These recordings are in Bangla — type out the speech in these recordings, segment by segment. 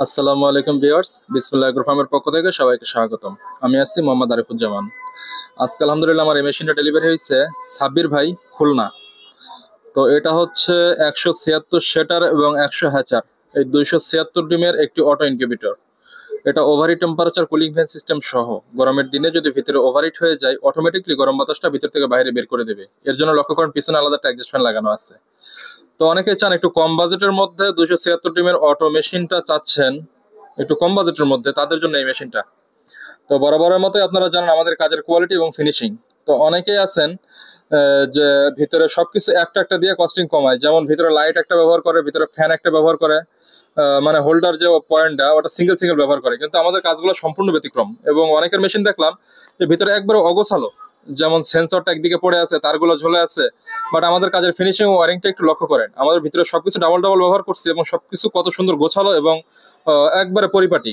আসসালামু আলাইকুম ভিউয়ার্স, বিসমিল্লাহির রহমানির পক্ষ থেকে সবাইকে স্বাগতম। আমি আছি মোহাম্মদ আরিফুজ্জামান। আজকে আলহামদুলিল্লাহ আমার এই মেশিনটা ডেলিভারি হয়েছে সাব্বির ভাই, খুলনা। তো এটা হচ্ছে 176 সেটার এবং 100 হ্যাচার, এই 276 ডিমের একটি অটো ইনকিউবেটর। এটা overheat temperature cooling fan system সহ গরমের দিনে যদি ভিতরে ওভারহিট হয়ে যায়, অটোমেটিকলি গরম বাতাসটা ভিতর থেকে বাইরে বের করে দেবে। এর জন্য লক্ষ্য করেন পিছনে আলাদা একটা অ্যাডজাস্ট ফ্যান লাগানো আছে। তো অনেকে চান একটু কম বাজেটের মধ্যে 276 ডিমের অটো মেশিনটা চাচ্ছেন, একটু কম বাজেটের মধ্যে, তাদের জন্য এই মেশিনটা। তো বরাবরের মতোই আপনারা জানেন আমাদের কাজের কোয়ালিটি এবং ফিনিশিং। তো অনেকেই আছেন যে ভিতরে সবকিছু একটা একটা দিয়ে কস্টিং কমায়, যেমন ভিতরে লাইট একটা ব্যবহার করে, ভিতরে ফ্যান একটা ব্যবহার করে, মানে হোল্ডার যে পয়েন্টটা ওটা সিঙ্গেল সিঙ্গেল ব্যবহার করে। কিন্তু আমাদের কাজগুলো সম্পূর্ণ ব্যতিক্রম, এবং অনেকের মেশিন দেখলাম যে ভিতরে একবারে অগোছালো, যেমন সেন্সরটা একদিকে পড়ে আছে, তারগুলো ঝুলে আছে। বাট আমাদের কাজের ফিনিশিং ও ওয়ারিংটা একটু লক্ষ্য করেন, আমাদের ভিতরে সবকিছু ডাবল ডাবল ব্যবহার করছি এবং সবকিছু কত সুন্দর গোছালো এবং একবারে পরিপাটি।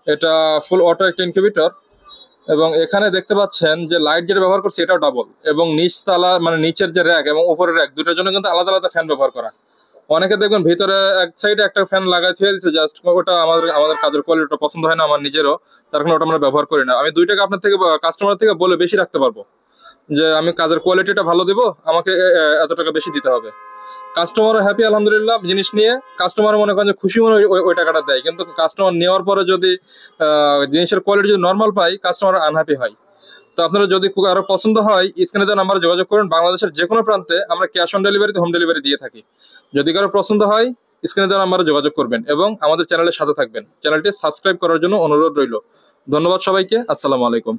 এটা ফুল অটো একটা ইনকিউবেটর, এবং এখানে দেখতে পাচ্ছেন যে লাইট যেটা ব্যবহার করছি এটাও ডাবল, এবং নিচ তালা মানে নিচের যে র্যাক এবং উপরের র্যাক দুটোর জন্য কিন্তু আলাদা আলাদা ফ্যান ব্যবহার করা। অনেকে দেখবেন ভিতরে এক সাইডে একটা ফ্যান লাগাই থুয়ে দিচ্ছে, জাস্ট ওটা আমাদের আমাদের কাজের কোয়ালিটিটা পছন্দ হয় না আমার নিজেরও, তার কারণে ওটা আমরা ব্যবহার করি না। আমি 2 টাকা আপনার থেকে কাস্টমার থেকে বলে বেশি রাখতে পারবো, যে আমি কাজের কোয়ালিটিটা ভালো দিব, আমাকে এত টাকা বেশি দিতে হবে। কাস্টমারও হ্যাপি আলহামদুলিল্লাহ জিনিস নিয়ে। কাস্টমার মনে করেন যে খুশি মনে ওই টাকাটা দেয়, কিন্তু কাস্টমার নেওয়ার পরে যদি জিনিসের কোয়ালিটি যদি নর্মাল পাই, কাস্টমার আনহ্যাপি হয়। তো আপনারা যদি কারো পছন্দ হয়, স্ক্রিনে দেওয়া নাম্বারে যোগাযোগ করুন। বাংলাদেশের যে কোনো প্রান্তে আমরা ক্যাশ অন ডেলিভারিতে হোম ডেলিভারি দিয়ে থাকি। যদি কারো পছন্দ হয়, স্ক্রিনে দেওয়া নাম্বারে যোগাযোগ করবেন এবং আমাদের চ্যানেলের সাথে থাকবেন। চ্যানেলটি সাবস্ক্রাইব করার জন্য অনুরোধ রইল। ধন্যবাদ সবাইকে। আসসালামু আলাইকুম।